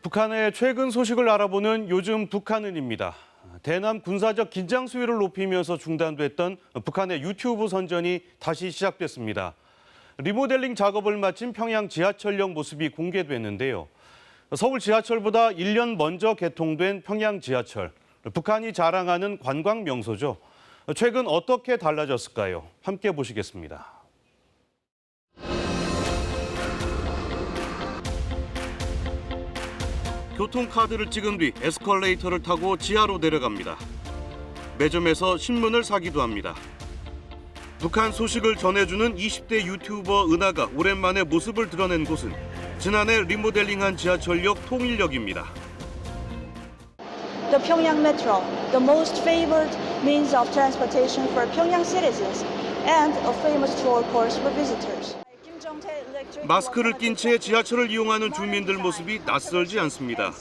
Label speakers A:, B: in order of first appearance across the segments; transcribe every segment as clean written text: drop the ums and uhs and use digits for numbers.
A: 북한의 최근 소식을 알아보는 요즘 북한은입니다. 대남 군사적 긴장 수위를 높이면서 중단됐던 북한의 유튜브 선전이 다시 시작됐습니다. 리모델링 작업을 마친 평양 지하철역 모습이 공개됐는데요. 서울 지하철보다 1년 먼저 개통된 평양 지하철. 북한이 자랑하는 관광 명소죠. 최근 어떻게 달라졌을까요? 함께 보시겠습니다. 교통카드를 찍은 뒤 에스컬레이터를 타고 지하로 내려갑니다. 매점에서 신문을 사기도 합니다. 북한 소식을 전해주는 20대 유튜버 은하가 오랜만에 모습을 드러낸 곳은 지난해 리모델링한 지하철역 통일역입니다.
B: The Pyongyang Metro, the most favored means of transportation for Pyongyang citizens and a famous tour course for visitors.
A: 마스크를 낀 채 지하철을 이용하는 주민들 모습이 낯설지 않습니다.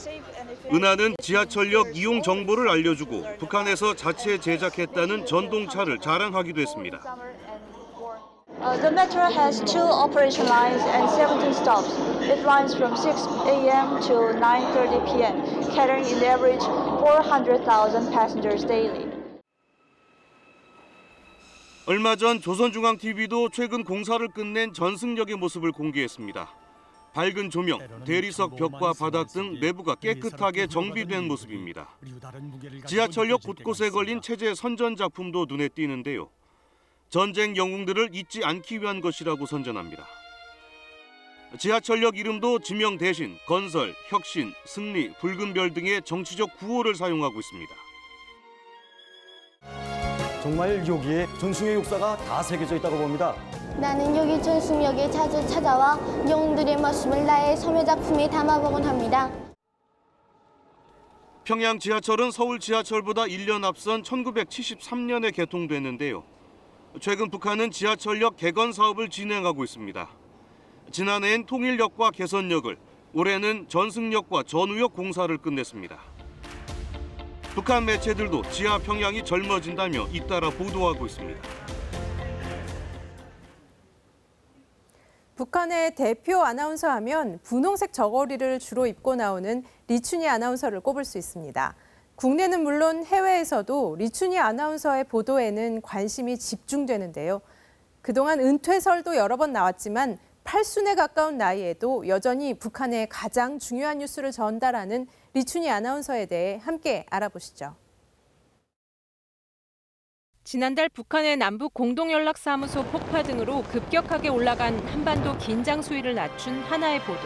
A: 은하는 지하철역 이용 정보를 알려주고 북한에서 자체 제작했다는 전동차를 자랑하기도 했습니다.
B: The metro has 2 operation lines and 17 stops. It runs from 6 a.m. to 9:30 p.m., carrying in average 400,000 passengers daily.
A: 얼마 전 조선중앙TV도 최근 공사를 끝낸 전승역의 모습을 공개했습니다. 밝은 조명, 대리석 벽과 바닥 등 내부가 깨끗하게 정비된 모습입니다. 지하철역 곳곳에 걸린 체제 선전 작품도 눈에 띄는데요. 전쟁 영웅들을 잊지 않기 위한 것이라고 선전합니다. 지하철역 이름도 지명 대신 건설, 혁신, 승리, 붉은 별 등의 정치적 구호를 사용하고 있습니다.
C: 정말 여기에 전승의 역사가 다 새겨져 있다고 봅니다.
D: 나는 여기 전승역에 자주 찾아와 영웅들의 모습을 나의 섬유 작품에 담아보곤 합니다.
A: 평양 지하철은 서울 지하철보다 1년 앞선 1973년에 개통됐는데요. 최근 북한은 지하철역 개건 사업을 진행하고 있습니다. 지난해엔 통일역과 개선역을, 올해는 전승역과 전우역 공사를 끝냈습니다. 북한 매체들도 지하 평양이 젊어진다며 잇따라 보도하고 있습니다.
E: 북한의 대표 아나운서 하면 분홍색 저고리를 주로 입고 나오는 리춘희 아나운서를 꼽을 수 있습니다. 국내는 물론 해외에서도 리춘희 아나운서의 보도에는 관심이 집중되는데요. 그동안 은퇴설도 여러 번 나왔지만 80에 가까운 나이에도 여전히 북한의 가장 중요한 뉴스를 전달하는 리춘희 아나운서에 대해 함께 알아보시죠. 지난달 북한의 남북 공동연락사무소 폭파 등으로 급격하게 올라간 한반도 긴장 수위를 낮춘 하나의 보도.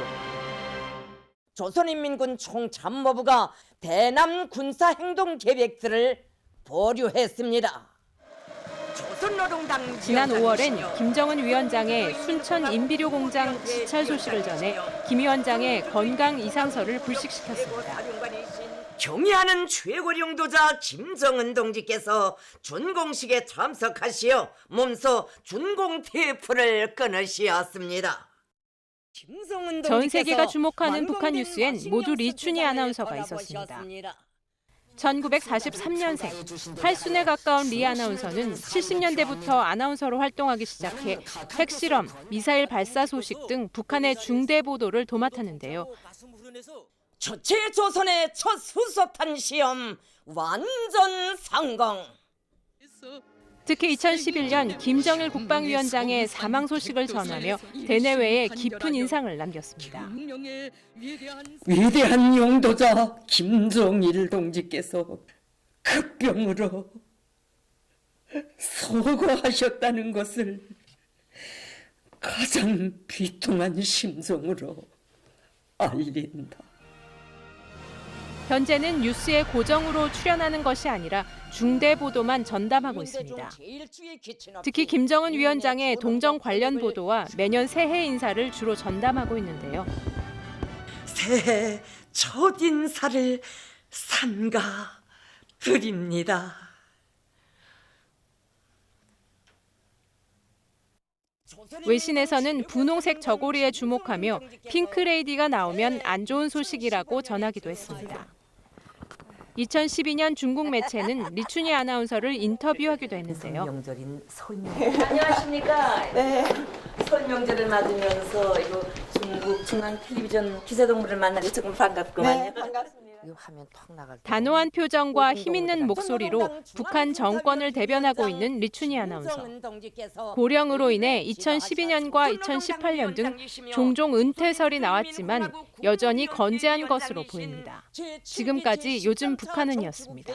F: 조선인민군 총참모부가 대남 군사행동 계획들을 보류했습니다. 조선노동당
E: 지난 5월엔 김정은 위원장의 순천 인비료 공장 시찰 소식을 전해 김 위원장의 건강 이상설을 불식시켰습니다.
F: 경의하는 최고領導자 김정은 동지께서 준공식에 참석하시어 몸소 준공 테이프를 끊으시었습니다.
E: 전 세계가 주목하는 북한 뉴스엔 모두 리춘희 아나운서가 있었습니다. 1943년생, 80에 가까운 리 아나운서는 70년대부터 아나운서로 활동하기 시작해 핵실험, 미사일 발사 소식 등 북한의 중대 보도를 도맡았는데요.
F: 초체 조선의 첫 수소탄 시험 완전 성공.
E: 특히 2011년 김정일 국방위원장의 사망 소식을 전하며 대내외에 깊은 인상을 남겼습니다.
G: 위대한 용도자 김정일 동지께서 급병으로 소거하셨다는 것을 가장 비통한 심정으로 알린다.
E: 현재는 뉴스에 고정으로 출연하는 것이 아니라 중대 보도만 전담하고 있습니다. 특히 김정은 위원장의 동정 관련 보도와 매년 새해 인사를 주로 전담하고 있는데요.
F: 새해 첫 인사를 삼가 드립니다.
E: 외신에서는 분홍색 저고리에 주목하며 핑크레이디가 나오면 안 좋은 소식이라고 전하기도 했습니다. 2012년 중국 매체는 리춘희 아나운서를 인터뷰하기도 했는데요.
F: 명절인 설명. 안녕하십니까? 네. 설명절을 맞으면서 이거 중국 중앙 텔레비전 기자동물을 만나게 조금 반갑구만요. 네, 반갑습니다. 이거 화면 턱 나갈 때.
E: 단호한 표정과 힘있는 목소리로 북한 정권을 대변하고 있는 리춘희 아나운서. 고령으로 인해 2012년과 2018년 등 종종 은퇴설이 나왔지만 여전히 건재한 것으로 보입니다. 지금까지 요즘 북한은이었습니다.